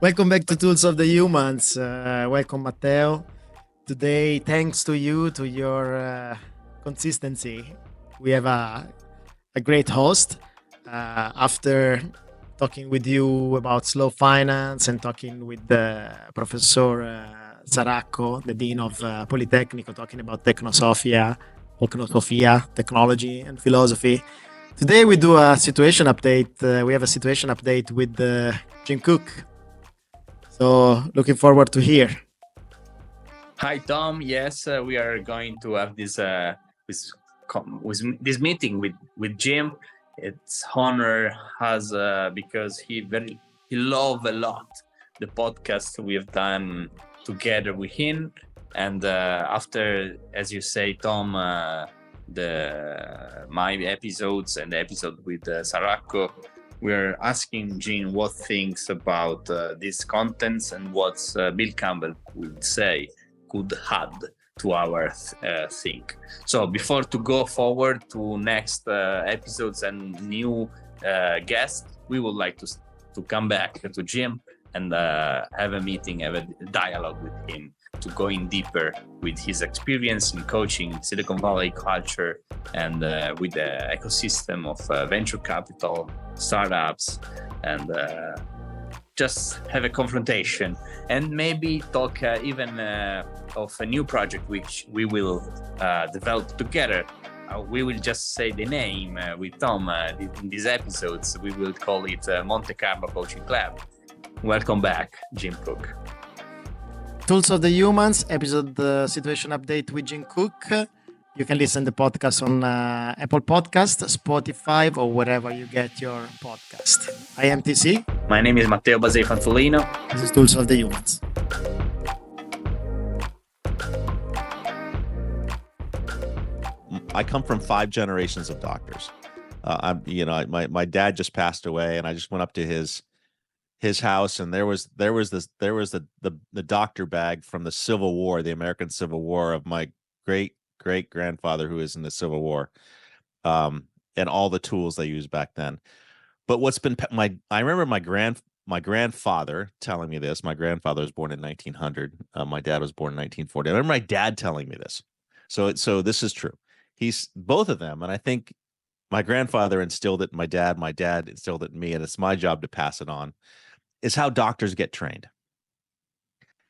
Welcome back to Tools of the Humans. Welcome, Matteo. Today, thanks to you, to your consistency, we have a great host. After talking with you about slow finance and talking with Professor Zaracco, the Dean of Politecnico, talking about technology and philosophy. Today we do a situation update. We have a situation update with Jim Cook. So looking forward to hear. Hi, Tom. Yes, we are going to have this meeting with Jim. It's honor has because he love a lot the podcast we have done together with him. And after, as you say, Tom, my episodes and the episode with Saracco, we're asking Jim what thinks about these contents and what Bill Campbell would say could add to our think. So before to go forward to next episodes and new guests, we would like to come back to Jim and have a meeting, have a dialogue with him to go in deeper with his experience in coaching Silicon Valley culture and with the ecosystem of venture capital, startups, and just have a confrontation and maybe talk even of a new project which we will develop together. We will just say the name with Tom in these episodes. We will call it Monte Carlo Coaching Club. Welcome back, Jim Cook. Tools of the Humans, episode situation update with Jim Cook. You can listen to the podcast on Apple Podcast, Spotify, or wherever you get your podcast. I am TC. My name is Matteo Basei Fantolino. This is Tools of the Humans. I come from 5 generations of doctors. My dad just passed away, and I just went up to his house, and there was the doctor bag from the Civil War, the American Civil War, of my great grandfather who is in the Civil War, and all the tools they used back then. But I remember my grandfather telling me this. My grandfather was born in 1900. My dad was born in 1940. I remember my dad telling me this. So this is true. He's both of them, and I think my grandfather instilled it in my dad instilled it in me, and it's my job to pass it on, is how doctors get trained.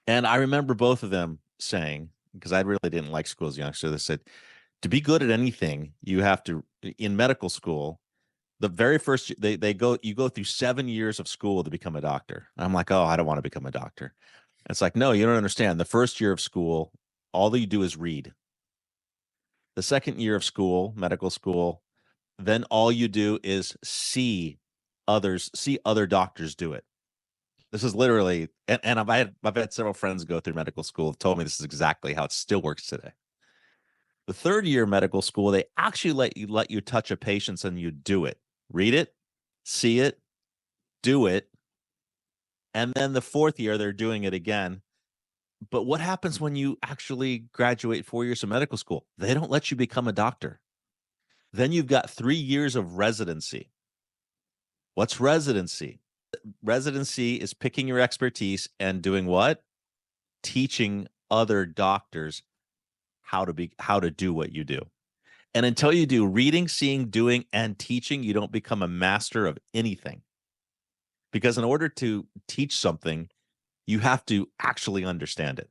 And I remember both of them saying, because I really didn't like school as a youngster, they said, to be good at anything, you have to, in medical school, the very first, you go through 7 years of school to become a doctor. I'm like, oh, I don't want to become a doctor. It's like, no, you don't understand. The first year of school, all that you do is read. The second year of school, medical school, then all you do is see other doctors do it. This is literally, and I've had several friends go through medical school have told me this is exactly how it still works today. The third year of medical school, they actually let you touch a patient and you do it. Read it, see it, do it. And then the fourth year, they're doing it again. But what happens when you actually graduate 4 years of medical school? They don't let you become a doctor. Then you've got 3 years of residency. What's residency? Residency is picking your expertise and doing what? Teaching other doctors how to do what you do. And until you do reading, seeing, doing, and teaching, you don't become a master of anything. Because in order to teach something, you have to actually understand it.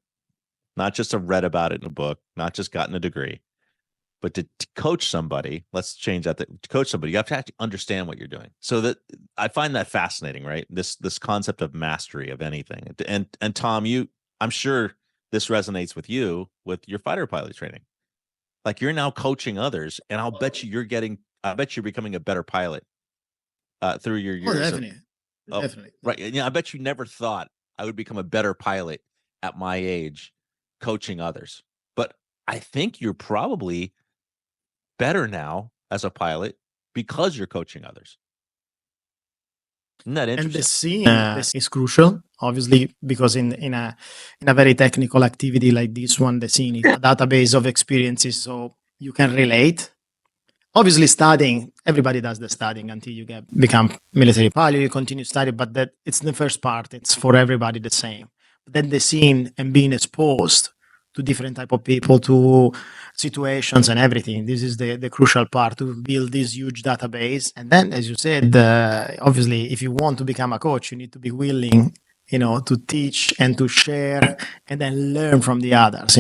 Not just have read about it in a book, not just gotten a degree, but to coach somebody, let's change that. To coach somebody, you have to actually understand what you're doing. So that I find that fascinating, right? This concept of mastery of anything. And Tom, I'm sure this resonates with you with your fighter pilot training. Like, you're now coaching others, and I'll bet you're becoming a better pilot through your years. Definitely. Right. Yeah, I bet you never thought I would become a better pilot at my age coaching others. But I think you're probably better now as a pilot because you're coaching others. Isn't that interesting? And the scene is crucial, obviously, because in a very technical activity like this one, the scene is a database of experiences, so you can relate. obviously studying, everybody does the studying until you become military pilot, you continue studying, but that it's the first part, it's for everybody the same. But then the scene and being exposed to different type of people, to situations and everything, this is the crucial part, to build this huge database. And then, as you said, obviously if you want to become a coach, you need to be willing, to teach and to share and then learn from the others,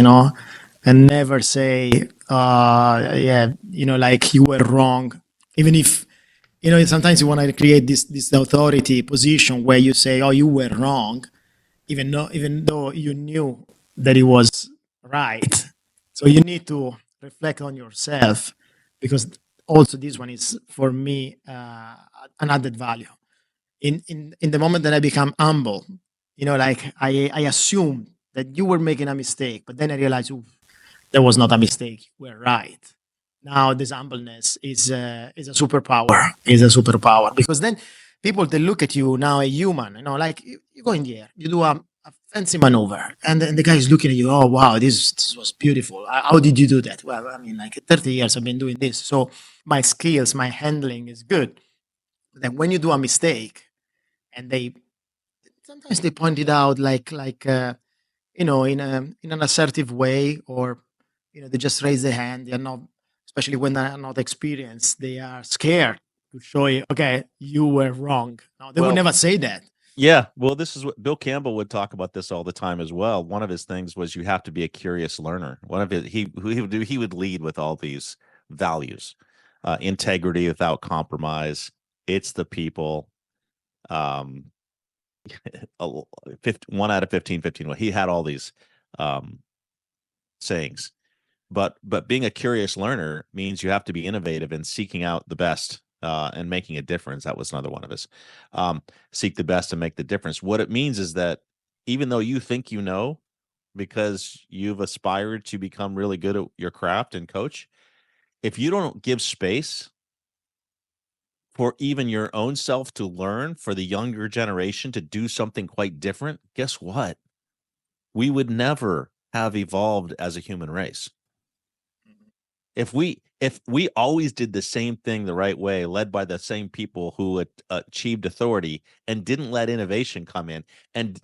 and never say, yeah, like you were wrong. Even if, sometimes you want to create this authority position where you say, oh, you were wrong, even though you knew that it was right. So you need to reflect on yourself, because also this one is for me an added value. In the moment that I become humble, like I assume that you were making a mistake, but then I realized, ooh, there was not a mistake. We're right. Now this humbleness is a superpower. Is a superpower, because then people, they look at you now a human. Like you go in the air, you do a fancy maneuver, and then the guy is looking at you. Oh wow, this was beautiful. How did you do that? Well, I mean, like 30 years I've been doing this, so my skills, my handling is good. But then when you do a mistake, and they sometimes they point it out, like in an assertive way, or they just raise their hand. They're not, especially when they're not experienced, they are scared to show you, okay, you were wrong. No, they would Well, never say that. yeah, well, this is what Bill Campbell would talk about this all the time as well. One of his things was you have to be a curious learner. One of it, he would lead with all these values, integrity without compromise. It's the people. Um, 1 out of 15, 15. Well, he had all these sayings, but being a curious learner means you have to be innovative and seeking out the best and making a difference. That was another one of his. Seek the best and make the difference. What it means is that even though you think you know, because you've aspired to become really good at your craft and coach, if you don't give space for even your own self to learn, for the younger generation to do something quite different, guess what? We would never have evolved as a human race. If we always did the same thing the right way, led by the same people who achieved authority and didn't let innovation come in, and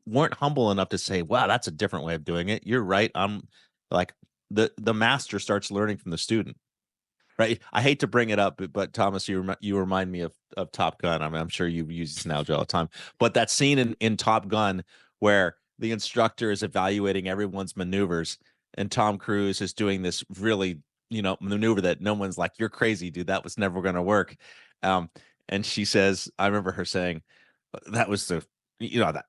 weren't humble enough to say, wow, that's a different way of doing it. You're right. I'm like, the master starts learning from the student. Right. I hate to bring it up, but Thomas, you remind me of Top Gun. I mean, I'm sure you use this analogy all the time, but that scene in Top Gun where the instructor is evaluating everyone's maneuvers, and Tom Cruise is doing this really, maneuver that no one's like, you're crazy, dude. That was never going to work. And she says, I remember her saying, that was that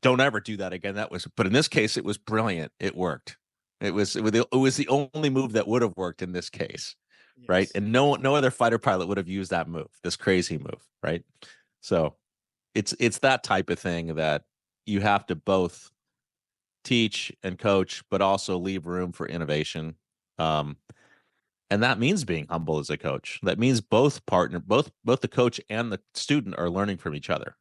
don't ever do that again. But in this case, it was brilliant. It worked. It was the only move that would have worked in this case. Yes. Right. And no other fighter pilot would have used that move, this crazy move. Right. So it's that type of thing that you have to both teach and coach, but also leave room for innovation. And that means being humble as a coach. That means both the coach and the student are learning from each other.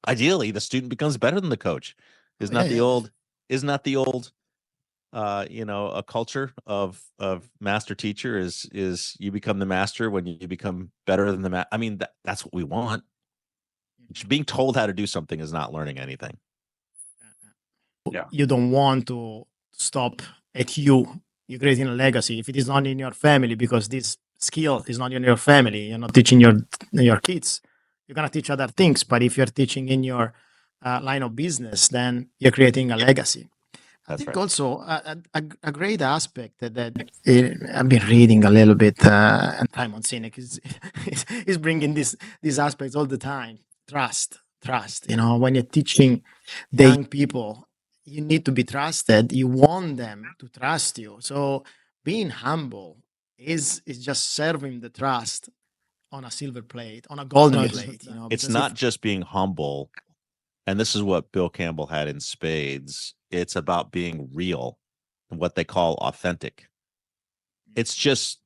Ideally, the student becomes better than the coach. Isn't that the old a culture of master teacher is you become the master when you become better than the master. I mean, that's what we want. Being told how to do something is not learning anything. Yeah. You don't want to stop at you. You're creating a legacy. If it is not in your family, because this skill is not in your family, you're not teaching your kids. You're gonna teach other things. But if you're teaching in your line of business, then you're creating a legacy. I think right. Also a great aspect that I've been reading a little bit, and Simon Sinek is bringing these aspects all the time. Trust. When you're teaching the young people, you need to be trusted. You want them to trust you. So being humble is just serving the trust on a silver plate, on a golden plate. It's not just being humble. And this is what Bill Campbell had in spades. It's about being real and what they call authentic. It's just,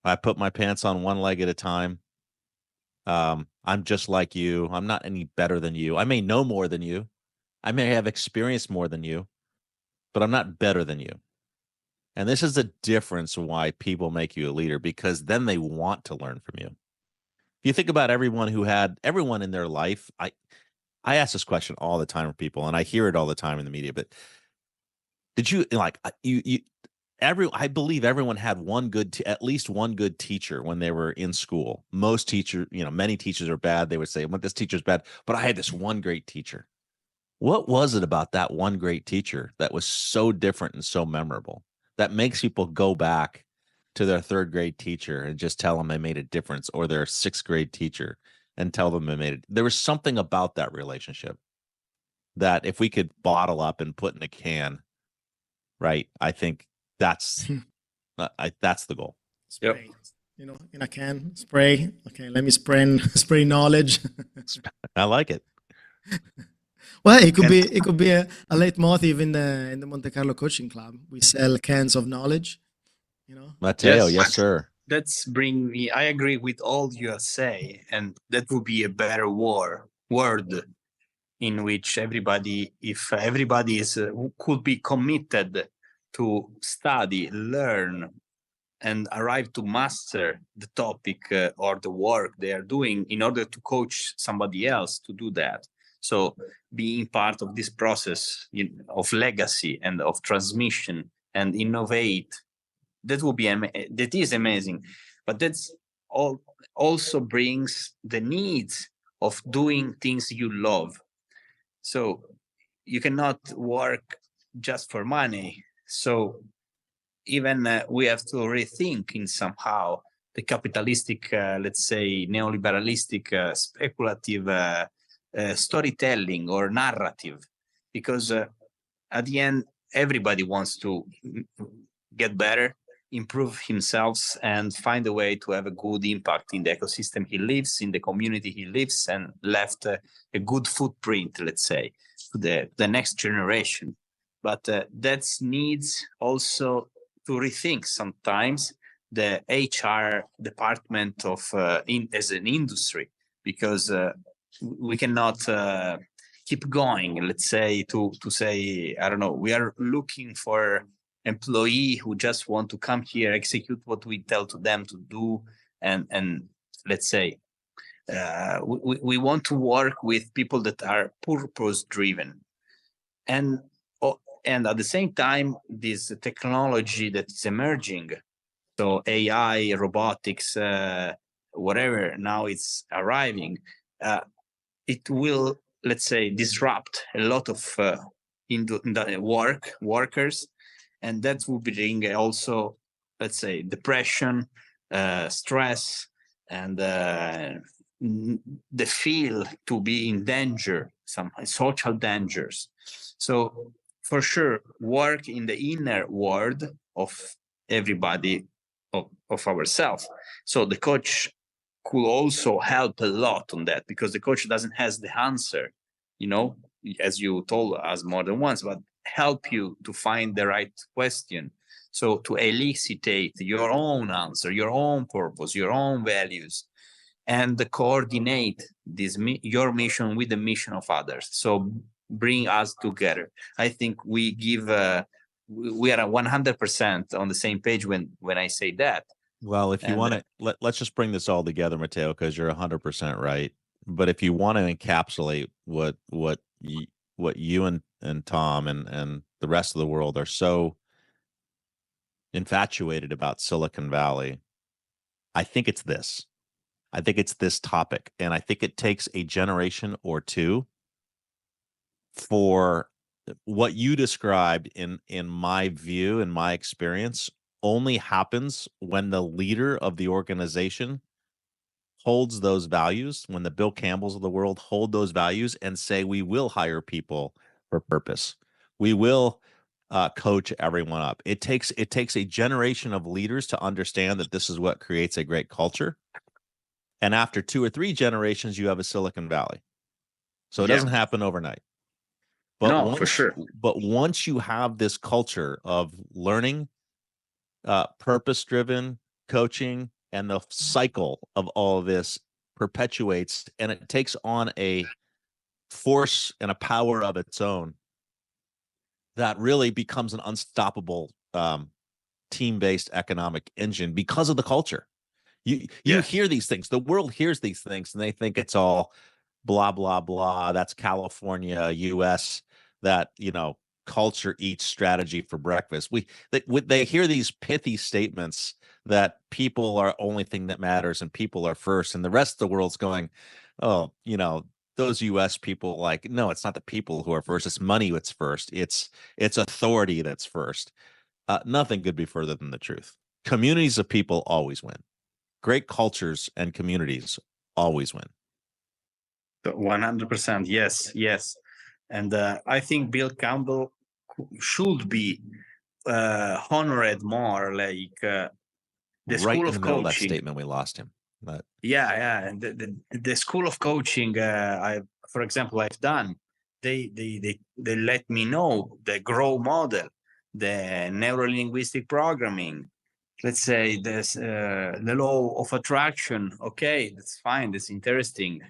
I put my pants on one leg at a time. I'm just like you. I'm not any better than you. I may know more than you. I may have experienced more than you, but I'm not better than you. And this is the difference why people make you a leader, because then they want to learn from you. If you think about everyone in their life, I ask this question all the time for people, and I hear it all the time in the media, but did you like I believe everyone had at least one good teacher when they were in school. Most teachers, many teachers are bad. They would say, well, this teacher's bad, but I had this one great teacher. What was it about that one great teacher that was so different and so memorable that makes people go back to their third grade teacher and just tell them they made a difference, or their sixth grade teacher and tell them they made it? There was something about that relationship that if we could bottle up and put in a can, right? I think that's the goal. Spray, in a can, spray. Okay, let me spray knowledge. I like it. Well, it could be a leitmotif in the Monte Carlo Coaching Club. We sell cans of knowledge. Matteo, yes, sir. That's bring me. I agree with all you say, and that would be a better word in which everybody, if everybody could be committed to study, learn, and arrive to master the topic or the work they are doing in order to coach somebody else to do that. So being part of this process of legacy and of transmission and innovate, that is amazing. But that's also brings the needs of doing things you love. So you cannot work just for money. So even we have to rethink in somehow the capitalistic, let's say, neoliberalistic, speculative storytelling or narrative, because at the end, everybody wants to get better, improve himself, and find a way to have a good impact in the ecosystem he lives, in the community he lives, and left a good footprint, let's say, to the next generation. But that needs also to rethink sometimes the HR department of as an industry, because we cannot keep going, let's say, to say, I don't know, we are looking for employee who just want to come here, execute what we tell to them to do, and let's say we want to work with people that are purpose driven, and at the same time, this technology that is emerging, so AI, robotics, whatever now it's arriving, it will, let's say, disrupt a lot of workers, and that will bring also, let's say, depression, stress, and the feel to be in danger, some social dangers. So for sure, work in the inner world of everybody, of ourselves. So the coach could also help a lot on that, because the coach doesn't have the answer, as you told us more than once, but help you to find the right question. So to elicitate your own answer, your own purpose, your own values, and coordinate your mission with the mission of others. So bring us together. I think we are 100% on the same page when I say that. Well, if you want to, let's just bring this all together, Matteo, because you're 100% right. But if you want to encapsulate what you and Tom and the rest of the world are so infatuated about Silicon Valley, I think it's this. I think it's this topic, and I think it takes a generation or two for what you described, in my view, in my experience, only happens when the leader of the organization holds those values, when the Bill Campbells of the world hold those values and say, we will hire people for purpose. We will coach everyone up. It takes a generation of leaders to understand that this is what creates a great culture. And after 2 or 3 generations, you have a Silicon Valley. So it doesn't happen overnight. But for sure. But once you have this culture of learning, purpose-driven coaching, and the cycle of all of this perpetuates, and it takes on a force and a power of its own that really becomes an unstoppable team-based economic engine because of the culture. You hear these things. The world hears these things, and they think it's all blah blah blah. That's California, U.S. That culture eats strategy for breakfast. They hear these pithy statements that people are only thing that matters and people are first, and the rest of the world's going, oh, those U.S. people, like, no, it's not the people who are first. It's money that's first. It's authority that's first. Nothing could be further than the truth. Communities of people always win. Great cultures and communities always win. 100%. Yes. And I think Bill Campbell should be honored more, like the right school in of the middle coaching. Of that statement, we lost him. But and the school of coaching, for example, I've done. They let me know the grow model, the neuro-linguistic programming. Let's say there's the law of attraction. Okay, that's fine. That's interesting.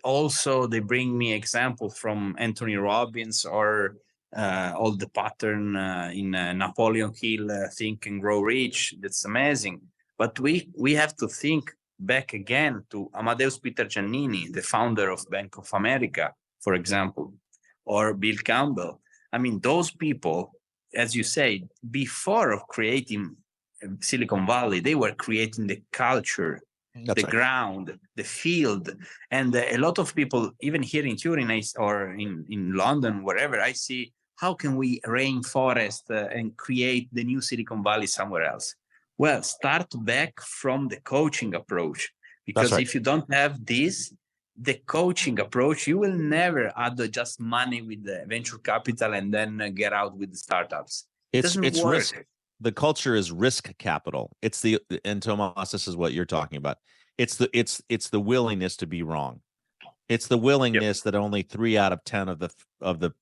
Also, they bring me examples from Anthony Robbins or all the pattern in Napoleon Hill, Think and Grow Rich. That's amazing. But we have to think back again to Amadeus Peter Giannini, the founder of Bank of America, for example, or Bill Campbell. I mean, those people, as you say, before of creating Silicon Valley, they were creating the culture, the ground, the field. And a lot of people, even here in Turin or in London, wherever, I see, how can we rainforest and create the new Silicon Valley somewhere else? Well, start back from the coaching approach, because if you don't have this, the coaching approach, you will never add just money with the venture capital and then get out with the startups. It doesn't work. Risk. The culture is risk capital. And Tomas, this is what you're talking about. It's the willingness to be wrong. It's the willingness that only 3 out of 10 of the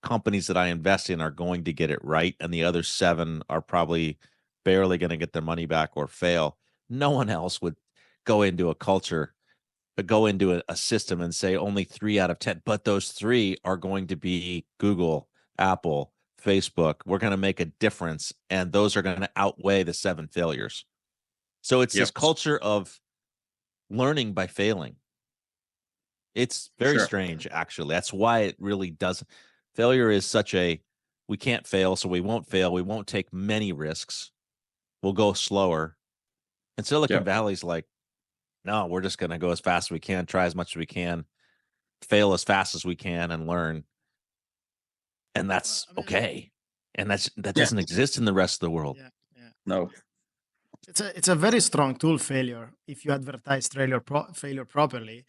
companies that I invest in are going to get it right, and the other 7 are probably barely going to get their money back or fail. No one else would go into a culture, go into a system and say only 3 out of 10, but those 3 are going to be Google, Apple, Facebook. We're going to make a difference, and those are going to outweigh the 7 failures. So it's this culture of learning by failing. It's very strange, actually. That's why it really doesn't. Failure is such a, we can't fail, so we won't fail. We won't take many risks. We'll go slower. And Silicon Valley's like, no, we're just going to go as fast as we can, try as much as we can, fail as fast as we can, and learn. And that's okay. And that doesn't exist in the rest of the world. No. It's a very strong tool, failure, if you advertise failure properly.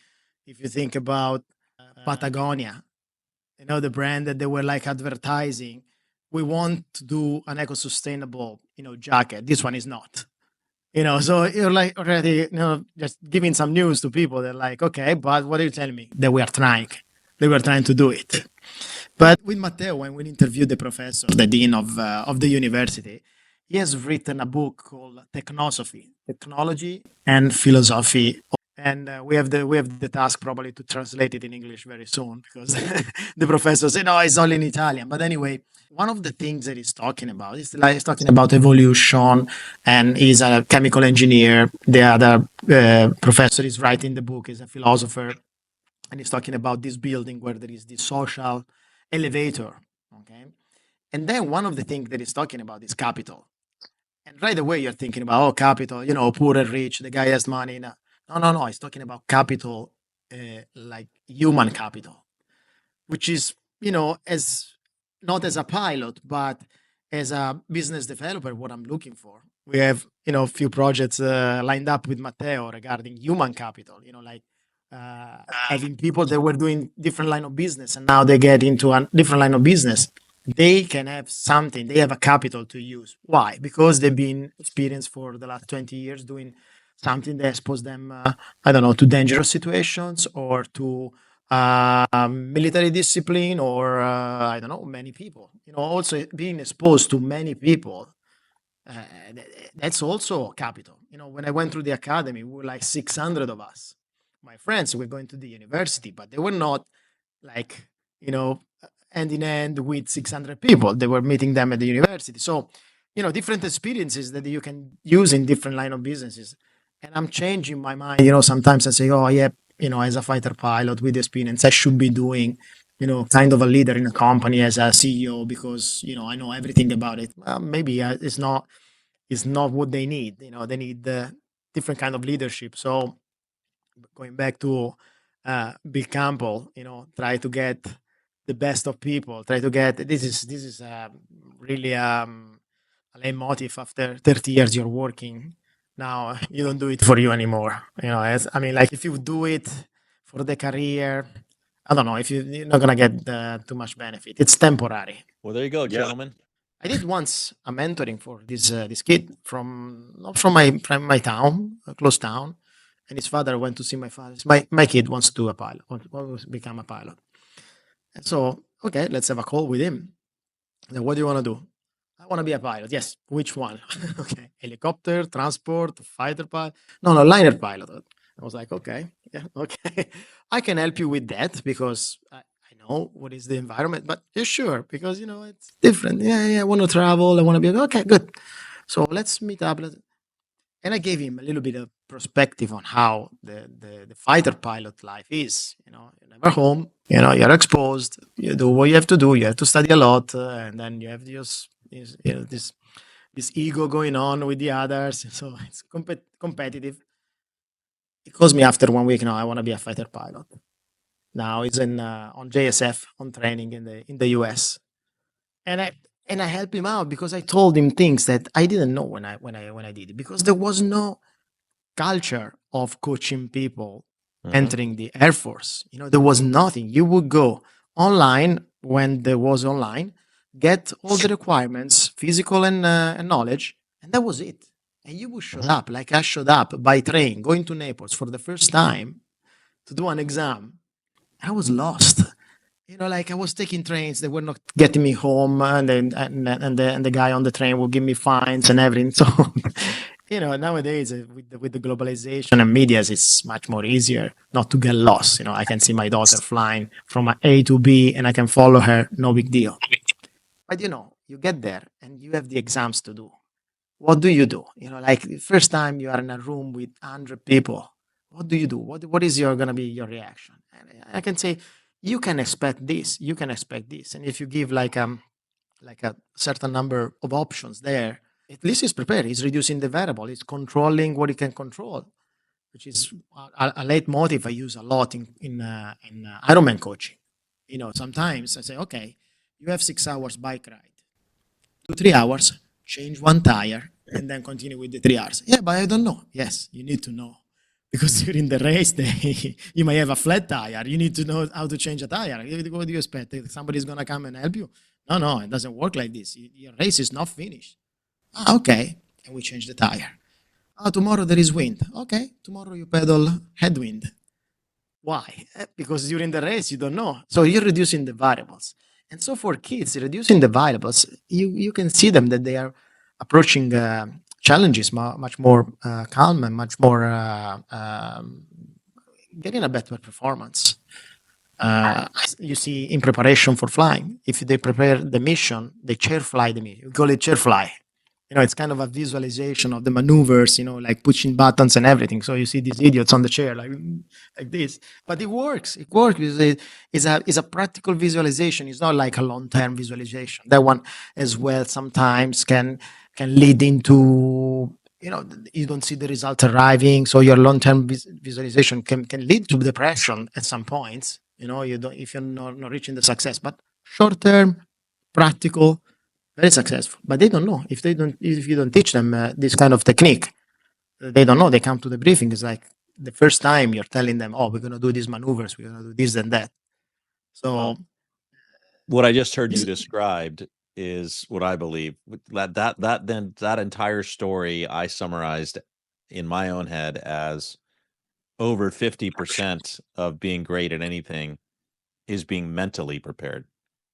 If you think about Patagonia, the brand that they were like advertising, we want to do an eco-sustainable, jacket. This one is not. So you're like already, just giving some news to people. They're like, okay, but what are you telling me? That we are trying. They were trying to do it. But with Matteo, when we interviewed the professor, the dean of the university, he has written a book called Technosophy, Technology and Philosophy. And we have the task probably to translate it in English very soon, because the professor said, no, it's only in Italian. But anyway, one of the things that he's talking about is like he's talking about evolution, and he's a chemical engineer. The other professor is writing the book, is a philosopher, and he's talking about this building where there is this social elevator. Okay. And then one of the things that he's talking about is capital. And right away you're thinking about, capital, poor and rich, the guy has money. No. He's talking about capital, like human capital, which is, as not as a pilot, but as a business developer, what I'm looking for. We have, a few projects lined up with Matteo regarding human capital, like having people that were doing different line of business, and now they get into a different line of business. They can have something, they have a capital to use. Why? Because they've been experienced for the last 20 years doing something that exposed them, to dangerous situations, or to military discipline, or many people. Also being exposed to many people, that's also capital. When I went through the academy, we were like 600 of us. My friends were going to the university, but they were not like, hand in hand with 600 people. They were meeting them at the university. So different experiences that you can use in different line of businesses. And I'm changing my mind. Sometimes I say, oh yeah, as a fighter pilot with experience, I should be doing, kind of a leader in a company as a CEO because I know everything about it. Maybe it's not what they need. They need different kind of leadership. So going back to Bill Campbell, try to get the best of people. Try to get this is really a leitmotif after 30 years you're working. Now you don't do it for you anymore. Like if you do it for the career, I don't know if you're not gonna get too much benefit. It's temporary. Well, there you go, Yeah. gentlemen. I did once a mentoring for this kid from not from my town, a close town, and his father went to see my father. My kid wants to do a pilot, wants to become a pilot. And so, okay, let's have a call with him. Then what do you want to do? I want to be a pilot. Yes. Which one? Okay. Helicopter, transport, fighter pilot. No, liner pilot. I was like, okay, yeah, okay. I can help you with that because I know what is the environment, but you're sure because it's different. Yeah, I want to travel. I want to be okay, good. So let's meet up. And I gave him a little bit of perspective on how the fighter pilot life is. You're never home. You're exposed. You do what you have to do. You have to study a lot, and then you have this ego going on with the others. So it's competitive. He calls me after 1 week. Now I want to be a fighter pilot. Now he's on JSF on training in the US, and I help him out because I told him things that I didn't know when I did it because there was no culture of coaching people entering the Air Force. There was nothing. You would go online when there was online, get all the requirements, physical and knowledge, and that was it. And you would show up like I showed up by train, going to Naples for the first time to do an exam. I was lost. Like I was taking trains, they were not getting me home, and then and the guy on the train will give me fines and everything. So, nowadays with the globalization and medias, it's much more easier not to get lost. I can see my daughter flying from A to B, and I can follow her, no big deal. But you get there and you have the exams to do. What do you do? Like the first time you are in a room with 100 people, what do you do? What is gonna be your reaction? And I can say, you can expect this, you can expect this. And if you give like a certain number of options there, at least it's prepared. It's reducing the variable. It's controlling what it can control, which is a leitmotif I use a lot in Ironman coaching. Sometimes I say, okay, you have 6 hours bike ride, 2 3 hours, change one tire, and then continue with the 3 hours. Yeah, but I don't know. Yes, you need to know because during the race day you might have a flat tire. You need to know how to change a tire. What do you expect? Somebody's gonna come and help you? No, it doesn't work like this. Your race is not finished. Okay, and we change the tire. Tomorrow there is wind. Okay, tomorrow you pedal headwind. Why? Because during the race you don't know. So you're reducing the variables. And so for kids, reducing the variables, you can see them that they are approaching challenges much more calm and much more getting a better performance. You see in preparation for flying, if they prepare the mission, they chair fly the mission. We call it chair fly. It's kind of a visualization of the maneuvers, like pushing buttons and everything. So you see these idiots on the chair like this, but it works. It works because it's a practical visualization. It's not like a long-term visualization. That one as well sometimes can lead into, you don't see the result arriving. So your long-term visualization can lead to depression at some points. You don't, if you're not reaching the success, but short-term, practical, very successful, but they don't know if you don't teach them this kind of technique. They don't know. They come to the briefing. It's like the first time you're telling them, "Oh, we're gonna do these maneuvers. We're gonna do this and that." So what I just heard you described is what I believe. That entire story I summarized in my own head as over 50% of being great at anything is being mentally prepared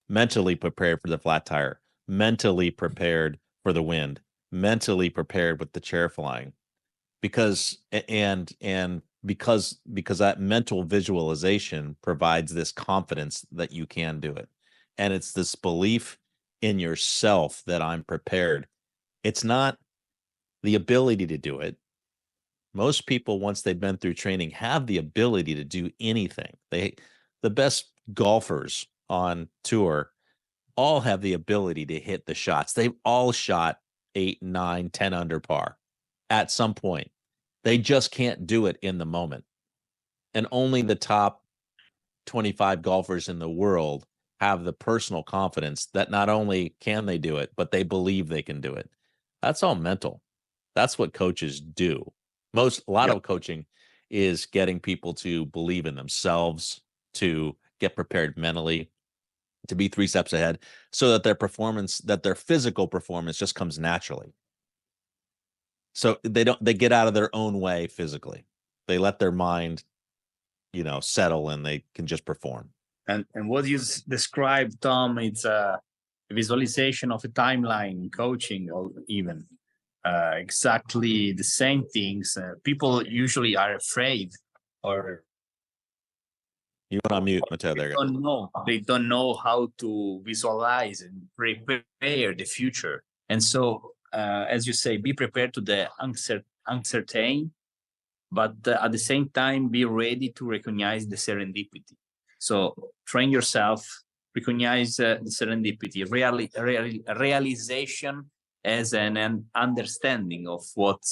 for the flat tire, mentally prepared for the wind, mentally prepared with the chair flying, because that mental visualization provides this confidence that you can do it. And it's this belief in yourself that I'm prepared It's not the ability to do it. Most people, once they've been through training, have the ability to do anything. The best golfers on tour all have the ability to hit the shots. They've all shot 8, 9, 10 under par at some point. They just can't do it in the moment. And only the top 25 golfers in the world have the personal confidence that not only can they do it, but they believe they can do it. That's all mental. That's what coaches do. A lot of coaching is getting people to believe in themselves, to get prepared mentally, to be 3 steps ahead, so that their physical performance just comes naturally. So they get out of their own way physically. They let their mind, settle, and they can just perform. And what you described, Tom, it's a visualization of a timeline in coaching, or even exactly the same things. People usually are afraid, or you went on mute, Matteo. They don't know how to visualize and prepare the future. And so, as you say, be prepared to the uncertain, but at the same time, be ready to recognize the serendipity. So train yourself, recognize the serendipity, realization as an understanding of what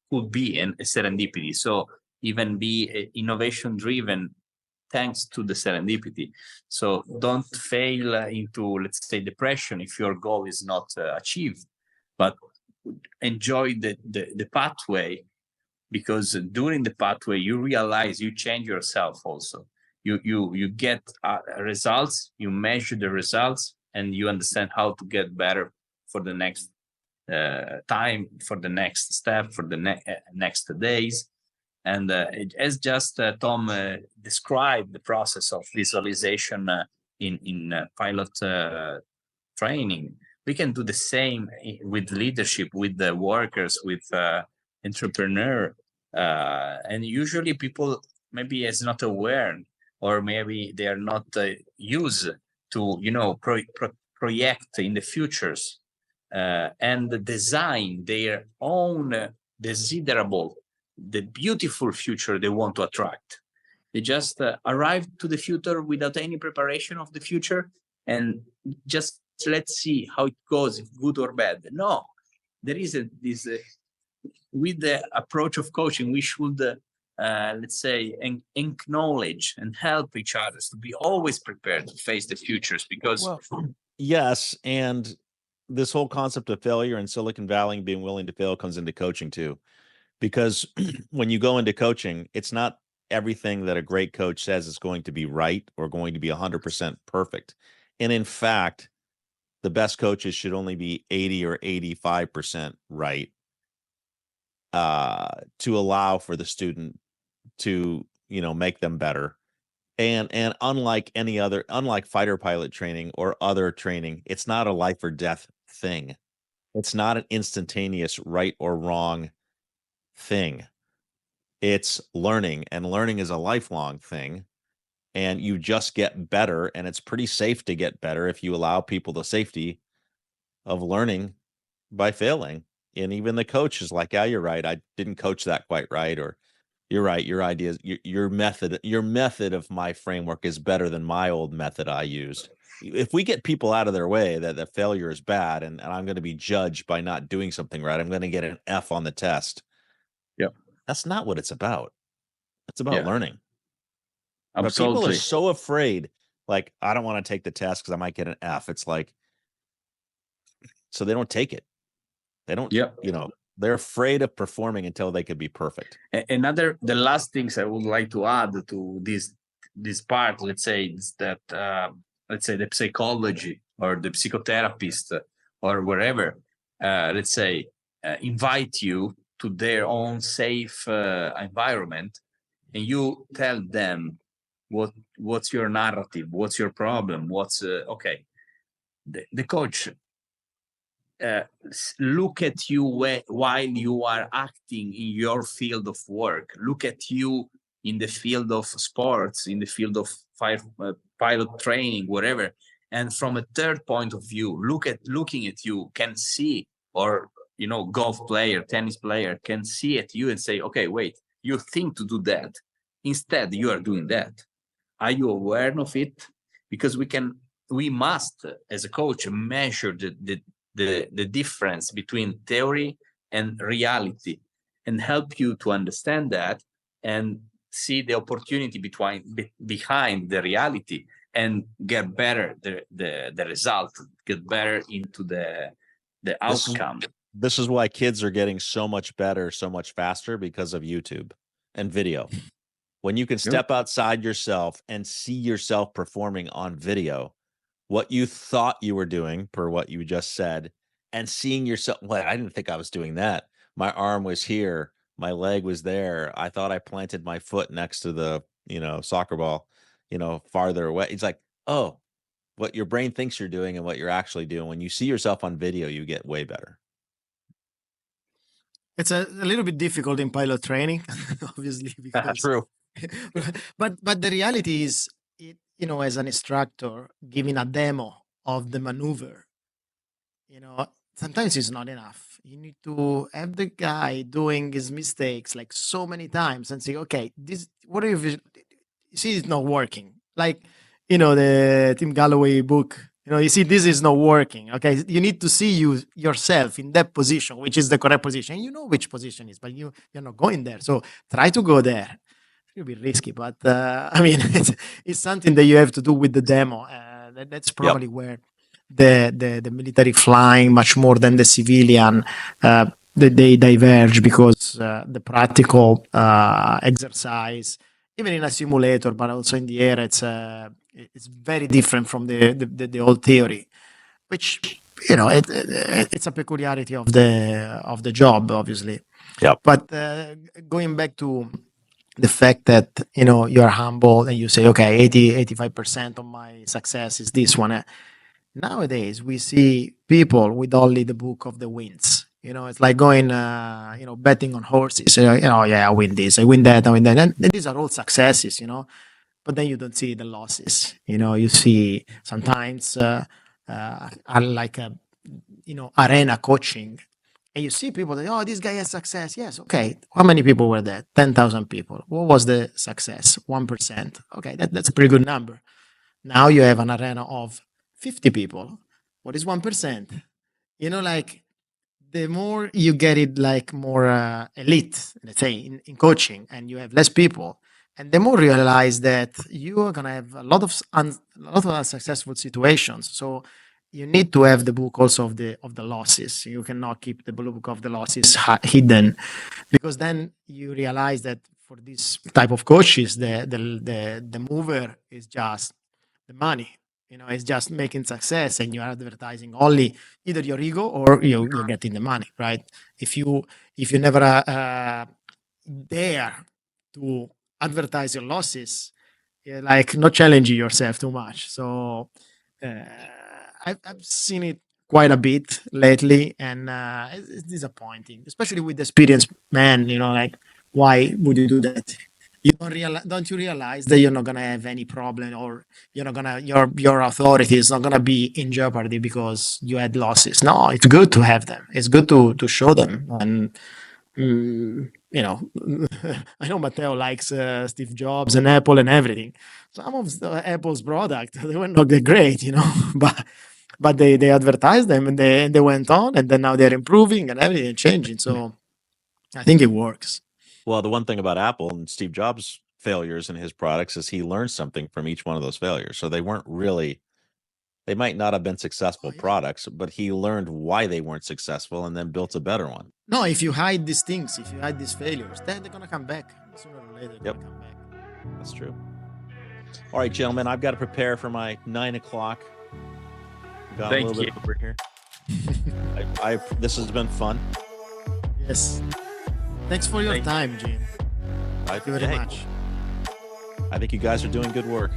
could be a serendipity. So even be innovation driven thanks to the serendipity. So don't fail into, let's say, depression if your goal is not achieved, but enjoy the pathway, because during the pathway you realize you change yourself also. You get results, you measure the results, and you understand how to get better for the next time, for the next step, for the next days. And as just Tom described the process of visualization in pilot training, we can do the same with leadership, with the workers, with entrepreneur. And usually people maybe is not aware, or maybe they are not used to project in the futures and design their own desirable, the beautiful future they want to attract. They just arrive to the future without any preparation of the future, and just let's see how it goes, if good or bad. No, there is this with the approach of coaching, we should let's say acknowledge and help each other to be always prepared to face the futures, because yes, and this whole concept of failure in Silicon Valley and being willing to fail comes into coaching too. Because when you go into coaching, it's not everything that a great coach says is going to be right or going to be 100% perfect. And in fact, the best coaches should only be 80 or 85% right, to allow for the student to, make them better. And unlike fighter pilot training or other training, it's not a life or death thing. It's not an instantaneous right or wrong thing. It's learning, and learning is a lifelong thing, and you just get better, and it's pretty safe to get better if you allow people the safety of learning by failing. And even the coach is like, yeah, you're right, I didn't coach that quite right, or you're right, your ideas, your method of my framework is better than my old method I used. If we get people out of their way that the failure is bad, and I'm going to be judged by not doing something right, I'm going to get an F on the test. That's not what it's about. It's about learning. Absolutely. But people are so afraid, like, I don't want to take the test because I might get an F. It's like, so they don't take it. They don't, they're afraid of performing until they could be perfect. The last things I would like to add to this part, let's say, is that, let's say the psychology or the psychotherapist or wherever, let's say, invite you to their own safe environment, and you tell them what's your narrative, what's your problem, what's okay. The coach look at you while you are acting in your field of work. Look at you in the field of sports, in the field of pilot training, whatever. And from a third point of view, looking at you, can see or golf player, tennis player can see at you and say, okay, wait, you think to do that. Instead, you are doing that. Are you aware of it? Because we must, as a coach, measure the difference between theory and reality and help you to understand that and see the opportunity behind the reality and get better the result, get better into the outcome. This is why kids are getting so much better, so much faster, because of YouTube and video. When you can step outside yourself and see yourself performing on video, what you thought you were doing, per what you just said, and seeing yourself, well, I didn't think I was doing that. My arm was here, my leg was there. I thought I planted my foot next to the, soccer ball, farther away. It's like, oh, what your brain thinks you're doing and what you're actually doing. When you see yourself on video, you get way better. It's a little bit difficult in pilot training, obviously, because True. but the reality is, as an instructor giving a demo of the maneuver, sometimes it's not enough. You need to have the guy doing his mistakes like so many times and say, okay, what if you see it's not working? Like, the Tim Galloway book, you see this is not working. Okay, you need to see yourself in that position, which is the correct position. You know which position is, but you're not going there. So try to go there. It'll be risky, but I mean, it's something that you have to do with the demo. That's probably where the military flying much more than the civilian, they diverge, because the practical exercise, even in a simulator, but also in the air, it's very different from the old theory, which it's a peculiarity of the job, obviously. Yep. But going back to the fact that you are humble and you say, okay, 85% of my success is this one. Nowadays we see people with only the book of the wins. It's like going betting on horses. Yeah, I win this, I win that, I win that, and these are all successes. But then you don't see the losses. You see sometimes like arena coaching. And you see people that, this guy has success. Yes, okay. How many people were there? 10,000 people. What was the success? 1%. Okay, that's a pretty good number. Now you have an arena of 50 people. What is 1%? Like, the more you get it, like, more elite, let's say, in coaching, and you have less people, and the more you realize that you are gonna have a lot of unsuccessful situations. So you need to have the book also of the losses. You cannot keep the book of the losses hidden, because then you realize that for this type of coaches, the mover is just the money. It's just making success, and you are advertising only either your ego or you're getting the money, right? If you never dare to advertise your losses, you're like not challenging yourself too much. So I've seen it quite a bit lately, and it's disappointing, especially with experienced men. Like, why would you do that? Don't you realize that you're not gonna have any problem, or you're not gonna your authority is not gonna be in jeopardy because you had losses? No, it's good to have them. It's good to show them. And I know Matteo likes Steve Jobs and Apple and everything. Some of Apple's product, they were not that great, but they advertised them, and they went on, and then now they're improving and everything changing. So I think it works. Well, the one thing about Apple and Steve Jobs' failures in his products is he learned something from each one of those failures. So they might not have been successful products, but he learned why they weren't successful and then built a better one. No, if you hide these things, if you hide these failures, then they're gonna come back sooner or later. They're gonna come back. That's true. All right, gentlemen, I've got to prepare for my 9 o'clock. Got Thank a little you. bit over here. This has been fun. Yes. Thanks for your time, Gene. Thank you very much. I think you guys are doing good work.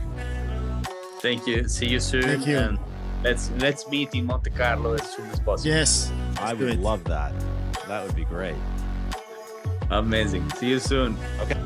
Thank you. See you soon. Thank you. And let's meet in Monte Carlo as soon as possible. Yes. I would love that. That would be great. Amazing. See you soon. Okay.